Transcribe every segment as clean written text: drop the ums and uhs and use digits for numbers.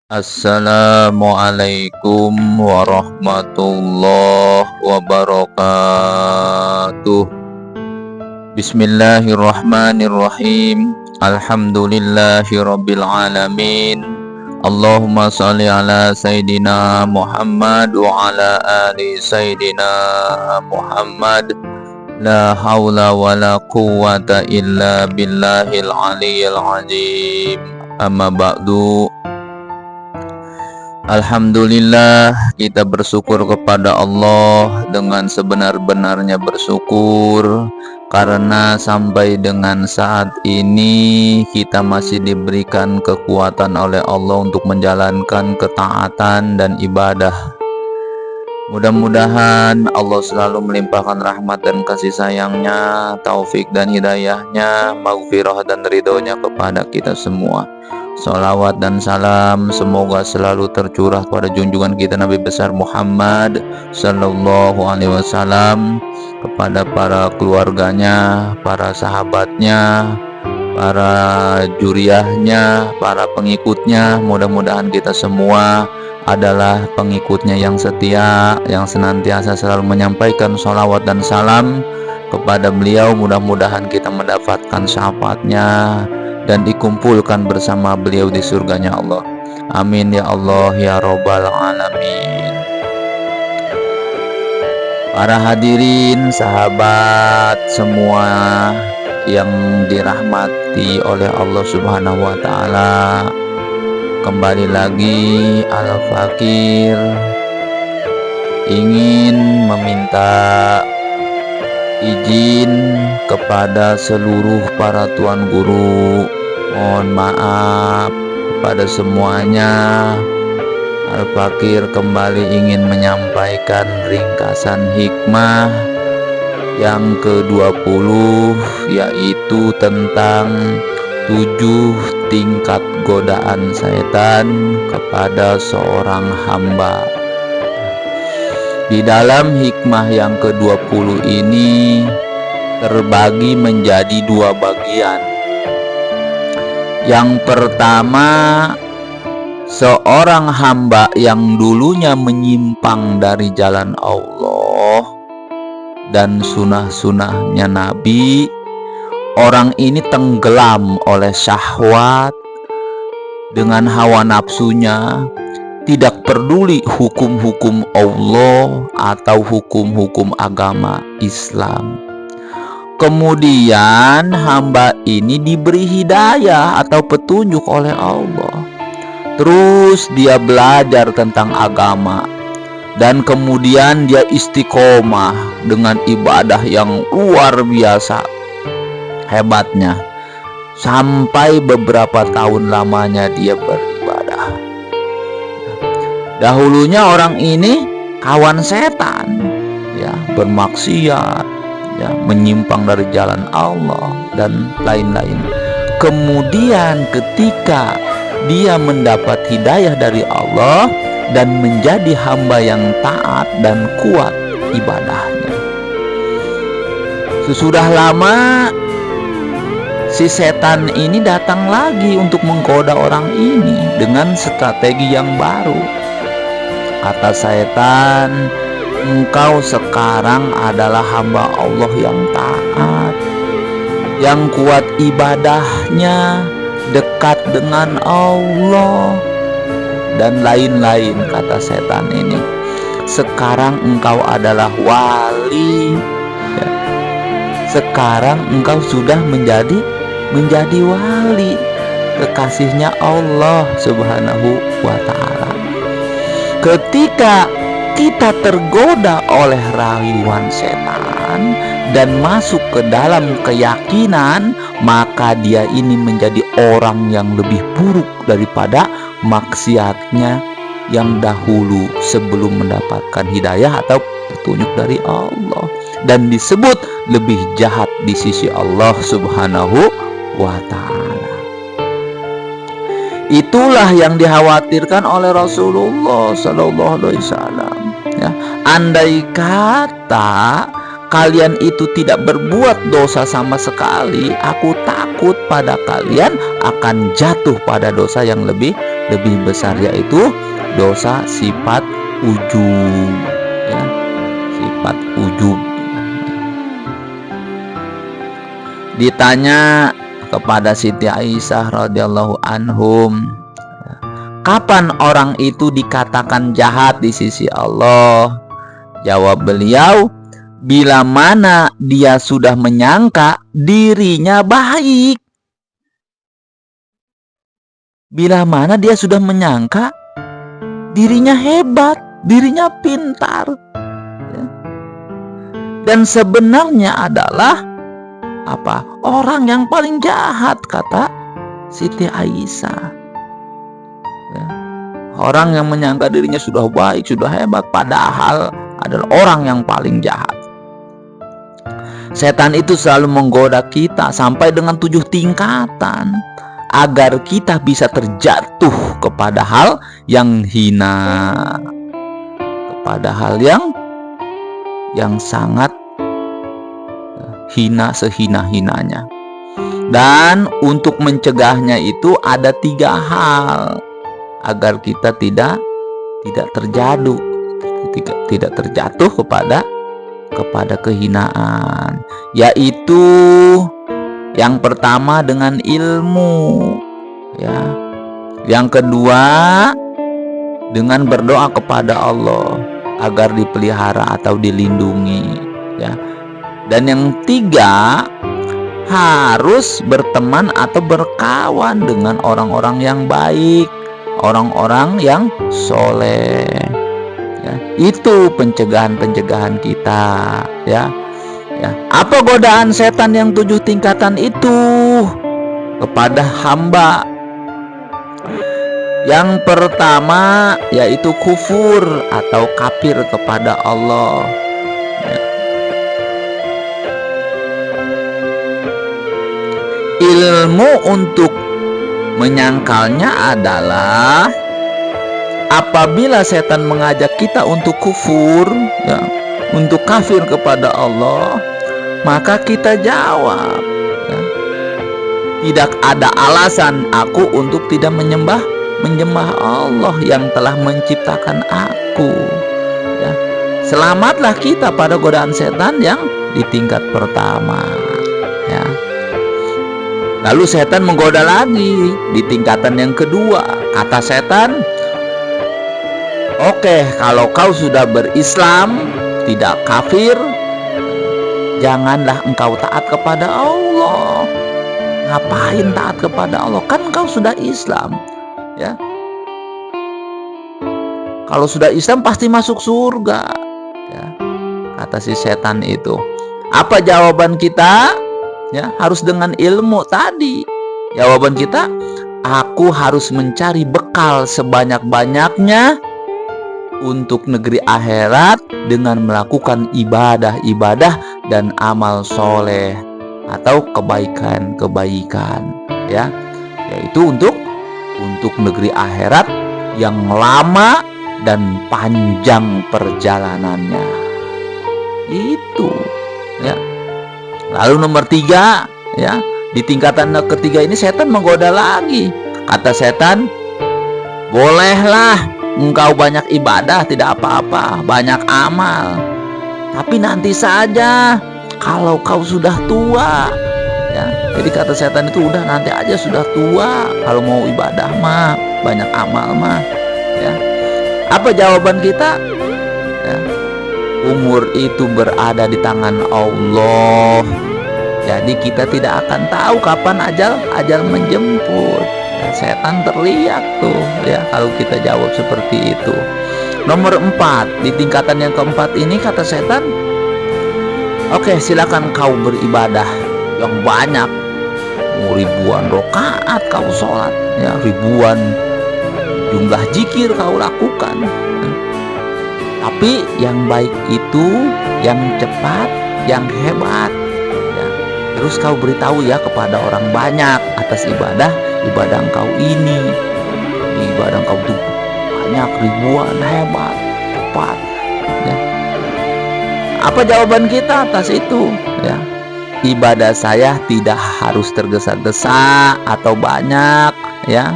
Assalamualaikum warahmatullahi wabarakatuh. Bismillahirrahmanirrahim. Alhamdulillahirabbil alamin. Allahumma shalli ala sayidina Muhammad wa ala ali sayidina Muhammad. La haula wala quwwata illa billahil aliyyil azim. Amma ba'du. Alhamdulillah, kita bersyukur kepada Allah dengan sebenar-benarnya bersyukur, karena sampai dengan saat ini kita masih diberikan kekuatan oleh Allah untuk menjalankan ketaatan dan ibadah. Mudah-mudahan Allah selalu melimpahkan rahmat dan kasih sayangnya, taufik dan hidayahnya, maghfirah dan ridhonya kepada kita semua. Salawat dan salam semoga selalu tercurah pada junjungan kita Nabi besar Muhammad Sallallahu Alaihi Wasallam, kepada para keluarganya, para sahabatnya, para juriyahnya, para pengikutnya. Mudah-mudahan kita semua adalah pengikutnya yang setia, yang senantiasa selalu menyampaikan salawat dan salam kepada beliau. Mudah-mudahan kita mendapatkan syafaatnya dan dikumpulkan bersama beliau di surganya Allah. Amin ya Allah ya Rabbal alamin. Para hadirin, sahabat semua yang dirahmati oleh Allah Subhanahu wa taala, kembali lagi Al-Fakir ingin meminta izin kepada seluruh para tuan guru. Mohon maaf kepada semuanya. Al-Fakir kembali ingin menyampaikan ringkasan hikmah yang ke-20, yaitu tentang 7 tingkat godaan setan kepada seorang hamba. Di dalam hikmah yang ke-20 ini terbagi menjadi 2 bagian. Yang pertama, seorang hamba yang dulunya menyimpang dari jalan Allah dan sunnah-sunnahnya Nabi. Orang ini tenggelam oleh syahwat dengan hawa nafsunya, tidak peduli hukum-hukum Allah atau hukum-hukum agama Islam. Kemudian hamba ini diberi hidayah atau petunjuk oleh Allah. Terus dia belajar tentang agama, dan kemudian dia istiqomah dengan ibadah yang luar biasa hebatnya, sampai beberapa tahun lamanya dia beribadah. Dahulunya orang ini kawan setan, ya, bermaksiat, ya, menyimpang dari jalan Allah dan lain-lain. Kemudian ketika dia mendapat hidayah dari Allah dan menjadi hamba yang taat dan kuat ibadahnya, sesudah lama si setan ini datang lagi untuk menggoda orang ini dengan strategi yang baru. Kata setan, engkau sekarang adalah hamba Allah yang taat, yang kuat ibadahnya, dekat dengan Allah, dan lain-lain. Kata setan ini, sekarang engkau adalah wali, ya. Sekarang engkau sudah menjadi wali, kekasihnya Allah Subhanahu wa ta'ala. Ketika kita tergoda oleh rayuan setan dan masuk ke dalam keyakinan, maka dia ini menjadi orang yang lebih buruk daripada maksiatnya yang dahulu sebelum mendapatkan hidayah atau petunjuk dari Allah, dan disebut lebih jahat di sisi Allah Subhanahu wa ta'ala. Itulah yang dikhawatirkan oleh Rasulullah Sallallahu Alaihi Wasallam, ya. Andai kata kalian itu tidak berbuat dosa sama sekali, aku takut pada kalian akan jatuh pada dosa yang lebih lebih besar, yaitu dosa sifat ujub, ya, sifat ujub. Ditanya kepada Siti Aisyah radhiyallahu anhum, kapan orang itu dikatakan jahat di sisi Allah? Jawab beliau, bila mana dia sudah menyangka dirinya baik. Bila mana dia sudah menyangka dirinya hebat, dirinya pintar. Dan sebenarnya adalah apa? Orang yang paling jahat, kata Siti Aisyah. Ya. Orang yang menyangka dirinya sudah baik, sudah hebat, padahal adalah orang yang paling jahat. Setan itu selalu menggoda kita sampai dengan 7 tingkatan agar kita bisa terjatuh kepada hal yang hina, kepada hal yang sangat hina, sehina-hinanya. Dan untuk mencegahnya itu ada 3 hal agar kita tidak terjatuh kepada kehinaan, yaitu yang pertama dengan ilmu, ya. Yang kedua dengan berdoa kepada Allah agar dipelihara atau dilindungi, ya. Dan yang 3, harus berteman atau berkawan dengan orang-orang yang baik, orang-orang yang soleh. Ya, itu pencegahan kita, ya. Ya. Apa godaan setan yang 7 tingkatan itu kepada hamba? Yang pertama yaitu kufur atau kafir kepada Allah. Ilmu untuk menyangkalnya adalah apabila setan mengajak kita untuk kufur, ya, untuk kafir kepada Allah, maka kita jawab, ya, tidak ada alasan aku untuk tidak menyembah Allah yang telah menciptakan aku, ya. Selamatlah kita pada godaan setan yang di tingkat pertama, ya. Lalu setan menggoda lagi di tingkatan yang kedua. Kata setan, oke, kalau kau sudah berislam, tidak kafir, janganlah engkau taat kepada Allah. Ngapain taat kepada Allah? Kan kau sudah Islam, ya. Kalau sudah Islam pasti masuk surga, ya, kata si setan itu. Apa jawaban kita? Ya, harus dengan ilmu tadi. Jawaban kita, aku harus mencari bekal sebanyak-banyaknya untuk negeri akhirat dengan melakukan ibadah-ibadah dan amal soleh atau kebaikan-kebaikan, ya, yaitu untuk negeri akhirat yang lama dan panjang perjalanannya. Itu, ya. Lalu nomor 3, ya, di tingkatan ketiga ini setan menggoda lagi. Kata setan, bolehlah engkau banyak ibadah, tidak apa-apa, banyak amal, tapi nanti saja kalau kau sudah tua, ya. Jadi kata setan itu, udah nanti aja sudah tua, kalau mau ibadah mah, banyak amal mah, ya. Apa jawaban kita? Ya, umur itu berada di tangan Allah. Jadi kita tidak akan tahu kapan ajal menjemput. Ya, setan teriak tuh, ya, kalau kita jawab seperti itu. Nomor 4, di tingkatan yang keempat ini kata setan, oke, silakan kau beribadah yang banyak, ribuan rakaat kau sholat, ya, ribuan jumlah zikir kau lakukan. Tapi yang baik itu, yang cepat, yang hebat, ya. Terus kau beritahu ya kepada orang banyak atas ibadah engkau ini. Ibadah engkau itu banyak, ribuan, hebat, cepat, ya. Apa jawaban kita atas itu? Ya, ibadah saya tidak harus tergesa-gesa atau banyak, ya.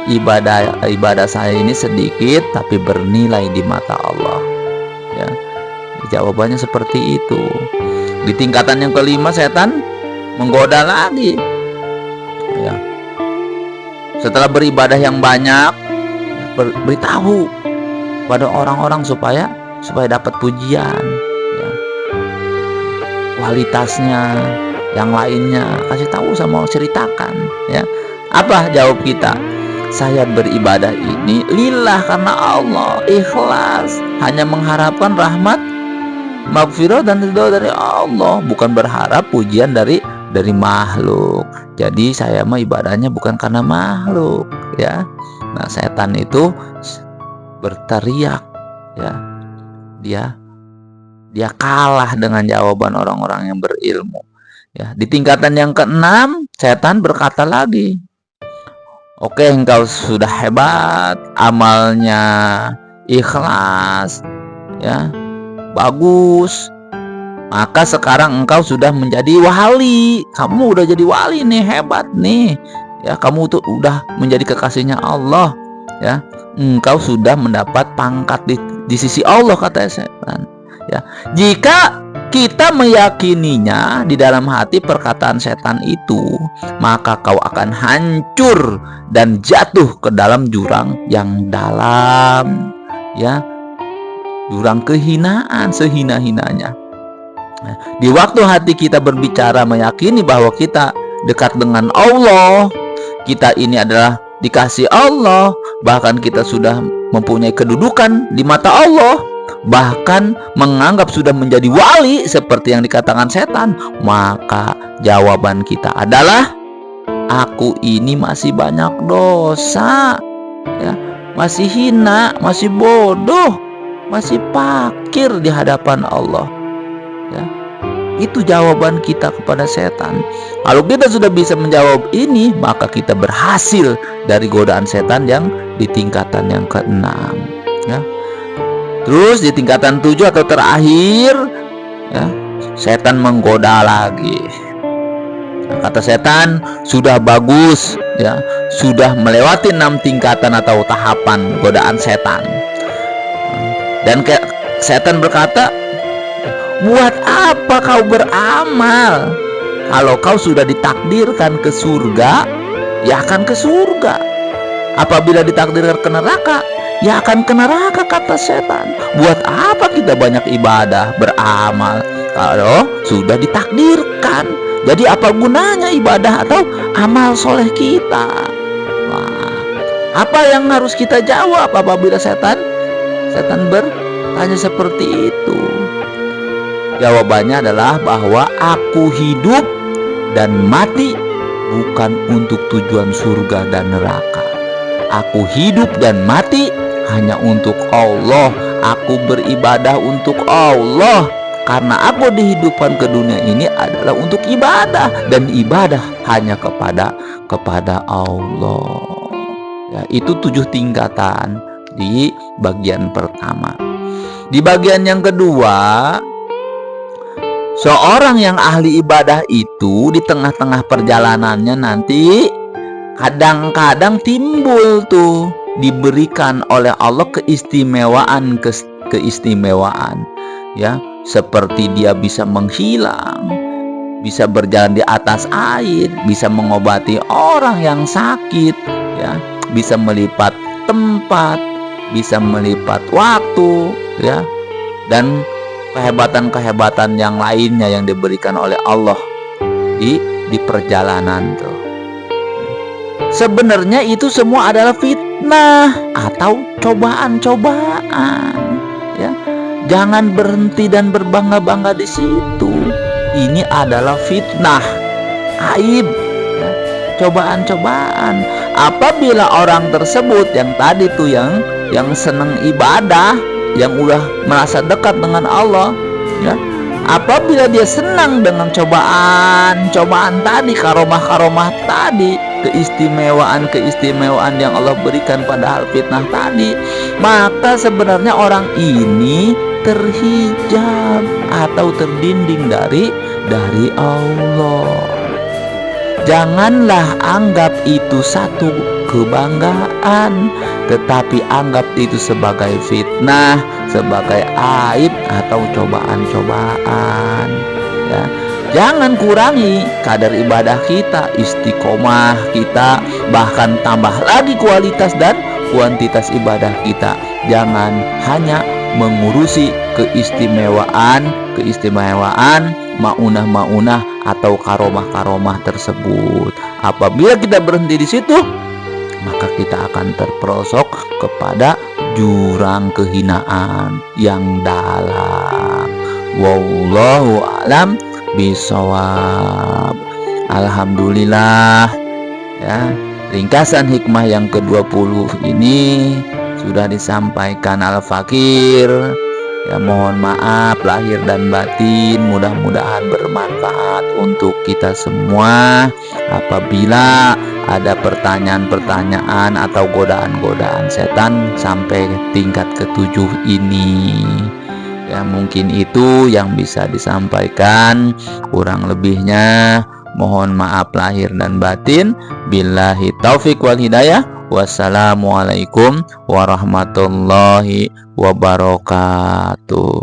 ibadah saya ini sedikit tapi bernilai di mata Allah. Ya, jawabannya seperti itu. Di tingkatan yang kelima, setan menggoda lagi. Ya, setelah beribadah yang banyak, beritahu pada orang-orang supaya dapat pujian, ya. Kualitasnya, yang lainnya kasih tahu sama orang, ceritakan, ya. Apa jawab kita? Saya beribadah ini lillah, karena Allah, ikhlas, hanya mengharapkan rahmat, maghfirah dan ridho dari Allah, bukan berharap pujian dari makhluk. Jadi saya mah ibadahnya bukan karena makhluk, ya. Nah, setan itu berteriak, ya. Dia kalah dengan jawaban orang-orang yang berilmu, ya. Di tingkatan yang keenam, setan berkata lagi, oke, engkau sudah hebat, amalnya ikhlas, ya, bagus, maka sekarang engkau sudah menjadi wali. Kamu udah jadi wali nih, hebat nih, ya. Kamu tuh udah menjadi kekasihnya Allah, ya. Engkau sudah mendapat pangkat di sisi Allah, kata setan, ya. Jika kita meyakininya di dalam hati perkataan setan itu, maka kau akan hancur dan jatuh ke dalam jurang yang dalam, ya, jurang kehinaan sehina-hinanya. Nah, di waktu hati kita berbicara meyakini bahwa kita dekat dengan Allah, kita ini adalah dikasih Allah, bahkan kita sudah mempunyai kedudukan di mata Allah, bahkan menganggap sudah menjadi wali seperti yang dikatakan setan, maka jawaban kita adalah, aku ini masih banyak dosa, ya, masih hina, masih bodoh, masih fakir di hadapan Allah, ya. Itu jawaban kita kepada setan. Kalau kita sudah bisa menjawab ini, maka kita berhasil dari godaan setan yang di tingkatan yang keenam, ya. Terus di tingkatan 7 atau terakhir, ya, setan menggoda lagi. Nah, kata setan, sudah bagus, ya, sudah melewati 6 tingkatan atau tahapan godaan setan. Dan setan berkata, buat apa kau beramal? Kalau kau sudah ditakdirkan ke surga, ya akan ke surga. Apabila ditakdirkan ke neraka, ya akan ke neraka, kata setan. Buat apa kita banyak ibadah, beramal, kalau sudah ditakdirkan? Jadi apa gunanya ibadah atau amal soleh kita? Wah, apa yang harus kita jawab apabila setan bertanya seperti itu? Jawabannya adalah bahwa aku hidup dan mati bukan untuk tujuan surga dan neraka. Aku hidup dan mati hanya untuk Allah. Aku beribadah untuk Allah, karena aku dihidupkan ke dunia ini adalah untuk ibadah, dan ibadah hanya kepada Allah. Ya, itu 7 tingkatan di bagian pertama. Di bagian yang kedua, seorang yang ahli ibadah itu di tengah-tengah perjalanannya nanti kadang-kadang timbul tuh, diberikan oleh Allah keistimewaan, ya, seperti dia bisa menghilang, bisa berjalan di atas air, bisa mengobati orang yang sakit, ya, bisa melipat tempat, bisa melipat waktu, ya, dan kehebatan-kehebatan yang lainnya yang diberikan oleh Allah di perjalanan tuh. Sebenarnya itu semua adalah fitnah atau cobaan-cobaan, ya. Jangan berhenti dan berbangga-bangga di situ. Ini adalah fitnah, aib, ya, cobaan-cobaan. Apabila orang tersebut yang tadi tuh yang senang ibadah, yang udah merasa dekat dengan Allah, ya, apabila dia senang dengan cobaan tadi, karomah tadi, keistimewaan yang Allah berikan pada hal fitnah tadi, maka sebenarnya orang ini terhijab atau terdinding dari Allah. Janganlah anggap itu satu kebanggaan, tetapi anggap itu sebagai fitnah, sebagai aib atau cobaan-cobaan. Ya, jangan kurangi kadar ibadah kita, istiqomah kita, bahkan tambah lagi kualitas dan kuantitas ibadah kita. Jangan hanya mengurusi keistimewaan maunah atau karomah tersebut. Apabila kita berhenti di situ, maka kita akan terperosok kepada jurang kehinaan yang dalam. Wallahu a'lam bishawab. Alhamdulillah, ya, ringkasan hikmah yang ke-20 ini sudah disampaikan Al-Fakir. Ya, mohon maaf lahir dan batin, mudah-mudahan bermanfaat untuk kita semua. Apabila ada pertanyaan-pertanyaan atau godaan-godaan setan sampai tingkat ke-7 ini, ya mungkin itu yang bisa disampaikan. Kurang lebihnya mohon maaf lahir dan batin. Billahi taufik wal hidayah. Wassalamualaikum warahmatullahi wabarakatuh.